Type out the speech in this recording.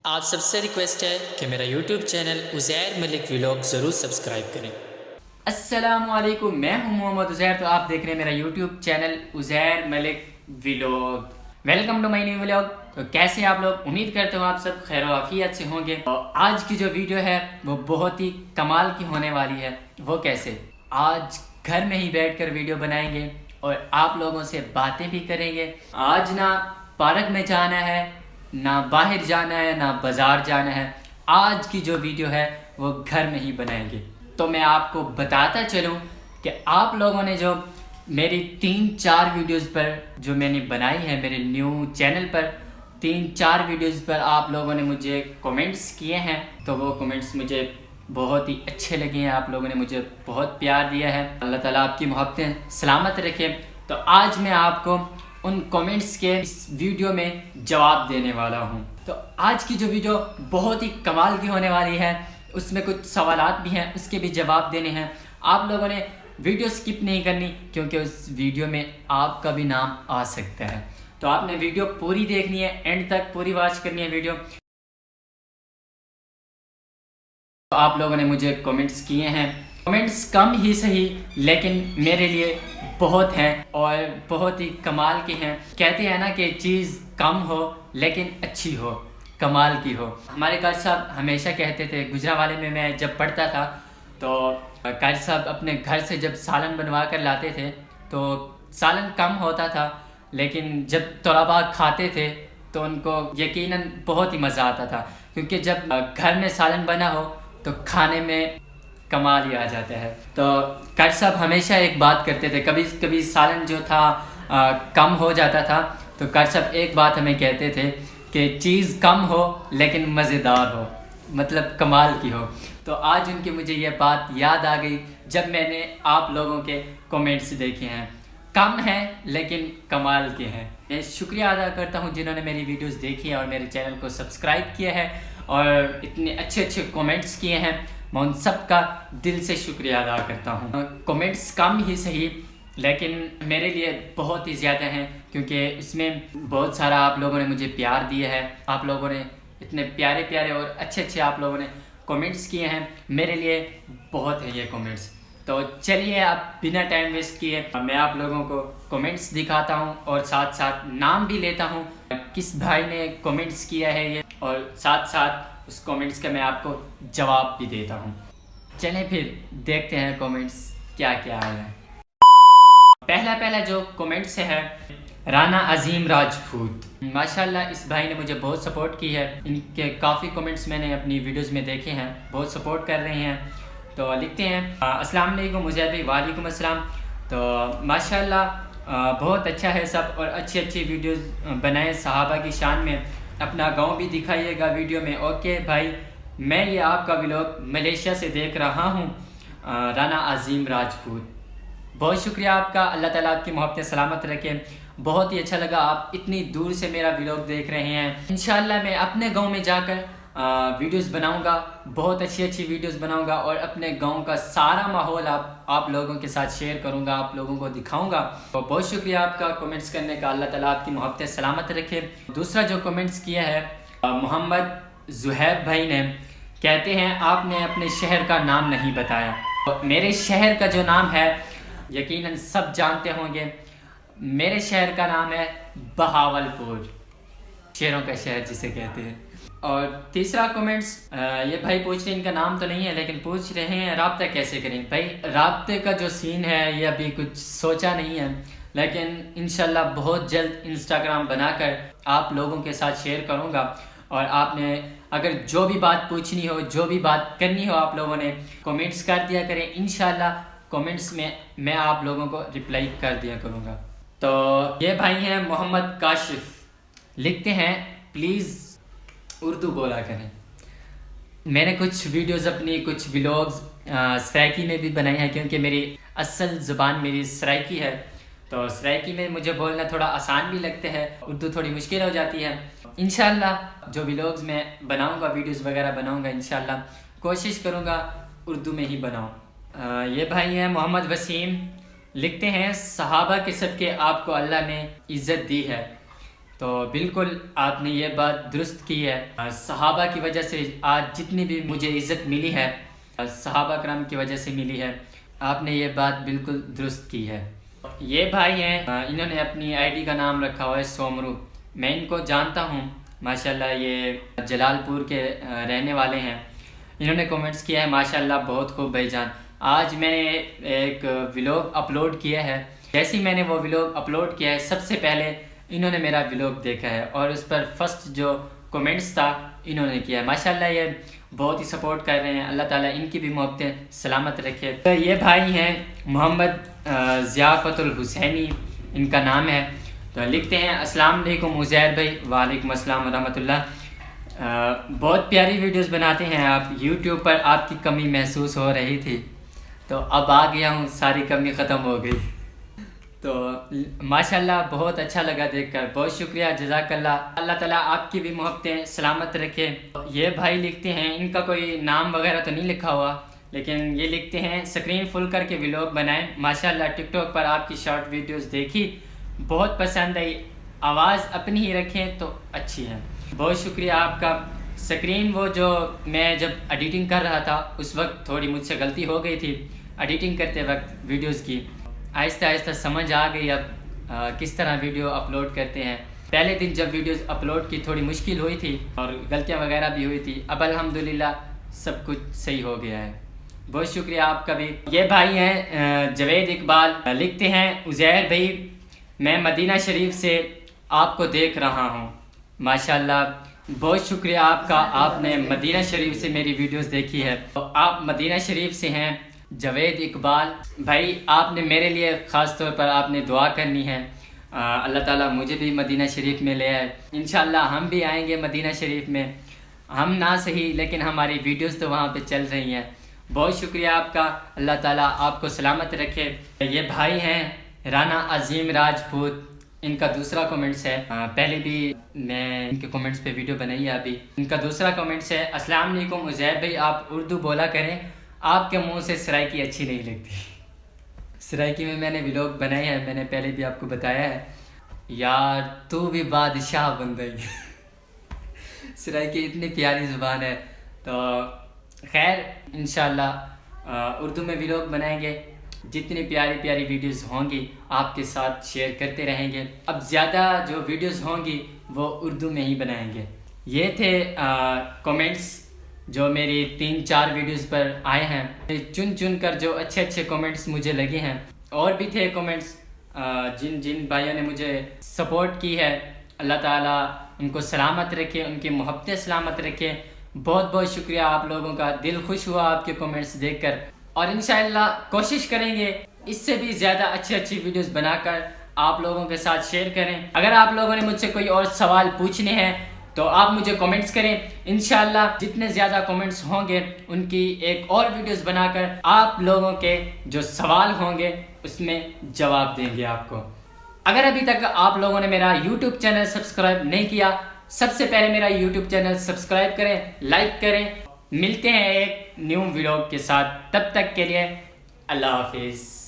آپ سب سے ریکویسٹ ہے کہ میرا YouTube channel Uzair Malik vlog ضرور سبسکرائب کریں۔ السلام علیکم، میں ہوں محمد عزیر، تو آپ دیکھ رہے ہیں میرا YouTube channel Uzair Malik vlog. Welcome to my new vlog. تو کیسے آپ لوگ؟ امید کرتے ہوں آپ سب خیر و عافیت سے ہوں گے۔ اور آج کی جو ویڈیو ہے وہ بہت ہی کمال کی ہونے والی ہے۔ وہ کیسے؟ آج گھر میں ہی بیٹھ کر ویڈیو بنائیں گے اور آپ لوگوں سے باتیں بھی کریں گے۔ آج نہ پارک میں جانا ہے، نہ باہر جانا ہے، نہ بازار جانا ہے۔ آج کی جو ویڈیو ہے وہ گھر میں ہی بنائیں گے۔ تو میں آپ کو بتاتا چلوں کہ آپ لوگوں نے جو میری 3-4 ویڈیوز پر جو میں نے بنائی ہے میرے نیو چینل پر، 3-4 ویڈیوز پر آپ لوگوں نے مجھے کومنٹس کیے ہیں، تو وہ کومنٹس مجھے بہت ہی اچھے لگے ہیں۔ آپ لوگوں نے مجھے بہت پیار دیا ہے۔ اللہ تعالیٰ آپ کی محبتیں سلامت رکھے۔ تو آج میں آپ کو ان کومنٹس کے اس ویڈیو میں جواب دینے والا ہوں۔ تو آج کی جو ویڈیو بہت ہی کمال کی ہونے والی ہے، اس میں کچھ سوالات بھی ہیں، اس کے بھی جواب دینے ہیں۔ آپ لوگوں نے ویڈیو سکپ نہیں کرنی، کیونکہ اس ویڈیو میں آپ کا بھی نام آ سکتا ہے۔ تو آپ نے ویڈیو پوری دیکھنی ہے، اینڈ تک پوری واچ کرنی ہے ویڈیو۔ تو آپ لوگوں نے مجھے کومنٹس کیے ہیں، کومنٹس کم ہی صحیح لیکن میرے لیے بہت ہیں اور بہت ہی کمال کے ہیں۔ کہتے ہیں نا کہ چیز کم ہو لیکن اچھی ہو، کمال کی ہو۔ ہمارے قاری صاحب ہمیشہ کہتے تھے، گجرانوالے میں میں جب پڑھتا تھا تو قاری صاحب اپنے گھر سے جب سالن بنوا کر لاتے تھے تو سالن کم ہوتا تھا، لیکن جب طلباء کھاتے تھے تو ان کو یقیناً بہت ہی مزہ آتا تھا، کیونکہ جب گھر میں سالن بنا ہو تو کھانے میں کمال ہی آ جاتا ہے۔ تو قاری صاحب ہمیشہ ایک بات کرتے تھے، کبھی کبھی سالن جو تھا کم ہو جاتا تھا تو قاری صاحب ایک بات ہمیں کہتے تھے کہ چیز کم ہو لیکن مزیدار ہو، مطلب کمال کی ہو۔ تو آج ان کی مجھے یہ بات یاد آ گئی جب میں نے آپ لوگوں کے کومنٹس دیکھے ہیں۔ کم ہیں لیکن کمال کے ہیں۔ میں شکریہ ادا کرتا ہوں جنہوں نے میری ویڈیوز دیکھی ہے اور میرے چینل کو سبسکرائب کیا ہے اور اتنے اچھے اچھے کومنٹس کیے ہیں۔ میں ان سب کا دل سے شکریہ ادا کرتا ہوں۔ کومنٹس کم ہی صحیح لیکن میرے لیے بہت ہی زیادہ ہیں، کیونکہ اس میں بہت سارا آپ لوگوں نے مجھے پیار دیا ہے۔ آپ لوگوں نے اتنے پیارے پیارے اور اچھے اچھے آپ لوگوں نے کومنٹس کیے ہیں، میرے لیے بہت ہے یہ کومنٹس۔ تو چلیے اب بنا ٹائم ویسٹ کیے میں آپ لوگوں کو کومنٹس دکھاتا ہوں اور ساتھ ساتھ نام بھی لیتا ہوں کس بھائی نے کومنٹس کیا ہے یہ، اور ساتھ ساتھ اس کومنٹس کا میں آپ کو جواب بھی دیتا ہوں۔ چلیں پھر دیکھتے ہیں کومنٹس کیا کیا آیا ہے۔ پہلا جو کومنٹس ہے رانا عظیم راجپوت، ماشاءاللہ اس بھائی نے مجھے بہت سپورٹ کی ہے۔ ان کے کافی کومنٹس میں نے اپنی ویڈیوز میں دیکھے ہیں، بہت سپورٹ کر رہے ہیں۔ تو لکھتے ہیں السلام علیکم عزیر بھائی۔ وعلیکم السلام۔ تو ماشاءاللہ بہت اچھا ہے سب، اور اچھی اچھی ویڈیوز بنائیں صحابہ کی شان میں، اپنا گاؤں بھی دکھائیے گا ویڈیو میں۔ اوکے بھائی، میں یہ آپ کا ولاگ ملیشیا سے دیکھ رہا ہوں۔ رانا عظیم راجپوت، بہت شکریہ آپ کا، اللہ تعالیٰ آپ کی محبتیں سلامت رکھے۔ بہت ہی اچھا لگا آپ اتنی دور سے میرا ولاگ دیکھ رہے ہیں۔ انشاءاللہ میں اپنے گاؤں میں جا کر ویڈیوز بناؤں گا، بہت اچھی اچھی ویڈیوز بناؤں گا اور اپنے گاؤں کا سارا ماحول آپ لوگوں کے ساتھ شیئر کروں گا، آپ لوگوں کو دکھاؤں گا۔ تو بہت شکریہ آپ کا کومنٹس کرنے کا، اللہ تعالیٰ آپ کی محبتیں سلامت رکھے۔ دوسرا جو کومنٹس کیا ہے محمد زہیب بھائی نے، کہتے ہیں آپ نے اپنے شہر کا نام نہیں بتایا۔ میرے شہر کا جو نام ہے یقیناً سب جانتے ہوں گے، میرے شہر کا نام ہے بہاولپور، شیروں کا شہر جسے کہتے ہیں۔ اور تیسرا کومنٹس یہ بھائی پوچھ رہے ہیں، ان کا نام تو نہیں ہے لیکن پوچھ رہے ہیں رابطہ کیسے کریں۔ بھائی رابطے کا جو سین ہے یہ ابھی کچھ سوچا نہیں ہے، لیکن انشاءاللہ بہت جلد انسٹاگرام بنا کر آپ لوگوں کے ساتھ شیئر کروں گا، اور آپ نے اگر جو بھی بات پوچھنی ہو، جو بھی بات کرنی ہو، آپ لوگوں نے کومنٹس کر دیا کریں، انشاءاللہ کومنٹس میں آپ لوگوں کو رپلائی کر دیا کروں گا۔ تو یہ بھائی ہیں محمد کاشف، لکھتے ہیں پلیز اردو بولا کریں۔ میں نے کچھ ویڈیوز اپنی کچھ ولاگز سرائکی میں بھی بنائی ہیں، کیونکہ میری اصل زبان میری سرائکی ہے، تو سرائکی میں مجھے بولنا تھوڑا آسان بھی لگتا ہے، اردو تھوڑی مشکل ہو جاتی ہے۔ انشاءاللہ جو ولاگز میں بناؤں گا، ویڈیوز وغیرہ بناؤں گا، انشاءاللہ کوشش کروں گا اردو میں ہی بناؤں۔ یہ بھائی ہیں محمد وسیم، لکھتے ہیں صحابہ کے صدقے آپ کو اللہ نے عزت دی ہے۔ تو بالکل آپ نے یہ بات درست کی ہے، صحابہ کی وجہ سے آج جتنی بھی مجھے عزت ملی ہے صحابہ کرام کی وجہ سے ملی ہے، آپ نے یہ بات بالکل درست کی ہے۔ یہ بھائی ہیں، انہوں نے اپنی آئی ڈی کا نام رکھا ہوا ہے سومرو، میں ان کو جانتا ہوں ماشاءاللہ، یہ جلال پور کے رہنے والے ہیں۔ انہوں نے کومنٹس کیا ہے ماشاءاللہ بہت خوب بھائی جان۔ آج میں نے ایک ولاگ اپلوڈ کیا ہے، جیسے ہی میں نے وہ ولاگ اپلوڈ کیا ہے سب سے پہلے انہوں نے میرا ولاگ دیکھا ہے اور اس پر فرسٹ جو کومنٹس تھا انہوں نے کیا ہے۔ ماشاءاللہ یہ بہت ہی سپورٹ کر رہے ہیں، اللہ تعالیٰ ان کی بھی محبتیں سلامت رکھے۔ تو یہ بھائی ہیں محمد ضیافت الحسینی ان کا نام ہے، تو لکھتے ہیں السلام علیکم عزیر بھائی۔ وعلیکم السلام ورحمۃ اللہ۔ بہت پیاری ویڈیوز بناتے ہیں آپ، یوٹیوب پر آپ کی کمی محسوس ہو رہی تھی تو اب آ گیا ہوں، ساری کمی ختم ہو گئی۔ تو ماشاءاللہ بہت اچھا لگا دیکھ کر، بہت شکریہ، جزاک اللہ، اللہ تعالیٰ آپ کی بھی محبتیں سلامت رکھے۔ یہ بھائی لکھتے ہیں، ان کا کوئی نام وغیرہ تو نہیں لکھا ہوا لیکن یہ لکھتے ہیں اسکرین فل کر کے ولاگ بنائیں، ماشاءاللہ ٹک ٹاک پر آپ کی شارٹ ویڈیوز دیکھی، بہت پسند آئی، آواز اپنی ہی رکھیں تو اچھی ہے۔ بہت شکریہ آپ کا۔ اسکرین وہ جو میں جب ایڈیٹنگ کر رہا تھا اس وقت تھوڑی مجھ سے غلطی ہو گئی تھی ایڈیٹنگ کرتے وقت ویڈیوز کی، آہستہ آہستہ سمجھ آ گئی اب کس طرح ویڈیو اپلوڈ کرتے ہیں۔ پہلے دن جب ویڈیوز اپلوڈ کی تھوڑی مشکل ہوئی تھی اور غلطیاں وغیرہ بھی ہوئی تھی، اب الحمدللہ سب کچھ صحیح ہو گیا ہے۔ بہت شکریہ آپ کا بھی۔ یہ بھائی ہیں جوید اقبال، لکھتے ہیں عزیر بھائی میں مدینہ شریف سے آپ کو دیکھ رہا ہوں، ماشاءاللہ بہت شکریہ آپ کا، آپ نے مدینہ شریف سے میری ویڈیوز دیکھی ہے۔ تو آپ مدینہ شریف سے ہیں جوید اقبال بھائی، آپ نے میرے لیے خاص طور پر آپ نے دعا کرنی ہے، اللہ تعالیٰ مجھے بھی مدینہ شریف میں لے آئے، انشاءاللہ ہم بھی آئیں گے مدینہ شریف میں، ہم نہ صحیح لیکن ہماری ویڈیوز تو وہاں پہ چل رہی ہیں۔ بہت شکریہ آپ کا، اللہ تعالیٰ آپ کو سلامت رکھے۔ یہ بھائی ہیں رانا عظیم راجپوت، ان کا دوسرا کومنٹس ہے، پہلے بھی میں ان کے کومنٹس پہ ویڈیو بنائی ہے ابھی، ان کا دوسرا کومنٹس ہے السلام علیکم عزیر بھائی آپ اردو بولا کریں، آپ کے منہ سے سرائکی اچھی نہیں لگتی۔ سرائکی میں نے ولاگ بنائی ہے، میں نے پہلے بھی آپ کو بتایا ہے، یار تو بھی بادشاہ بن گئی۔ سرائکی اتنی پیاری زبان ہے، تو خیر انشاءاللہ اردو میں ولاگ بنائیں گے، جتنی پیاری پیاری ویڈیوز ہوں گی آپ کے ساتھ شیئر کرتے رہیں گے۔ اب زیادہ جو ویڈیوز ہوں گی وہ اردو میں ہی بنائیں گے۔ یہ تھے کومنٹس جو میری 3-4 ویڈیوز پر آئے ہیں، چن چن کر جو اچھے اچھے کومنٹس مجھے لگے ہیں، اور بھی تھے کومنٹس جن بھائیوں نے مجھے سپورٹ کی ہے، اللہ تعالیٰ ان کو سلامت رکھے، ان کی محبتیں سلامت رکھے۔ بہت بہت شکریہ آپ لوگوں کا، دل خوش ہوا آپ کے کومنٹس دیکھ کر، اور انشاءاللہ کوشش کریں گے اس سے بھی زیادہ اچھی ویڈیوز بنا کر آپ لوگوں کے ساتھ شیئر کریں۔ اگر آپ لوگوں نے مجھ سے کوئی اور سوال پوچھنے ہیں تو آپ مجھے کومنٹس کریں، انشاءاللہ جتنے زیادہ کومنٹس ہوں گے ان کی ایک اور ویڈیوز بنا کر آپ لوگوں کے جو سوال ہوں گے اس میں جواب دیں گے آپ کو۔ اگر ابھی تک آپ لوگوں نے میرا یوٹیوب چینل سبسکرائب نہیں کیا، سب سے پہلے میرا یوٹیوب چینل سبسکرائب کریں، لائک کریں۔ ملتے ہیں ایک نیو ولاگ کے ساتھ، تب تک کے لیے اللہ حافظ۔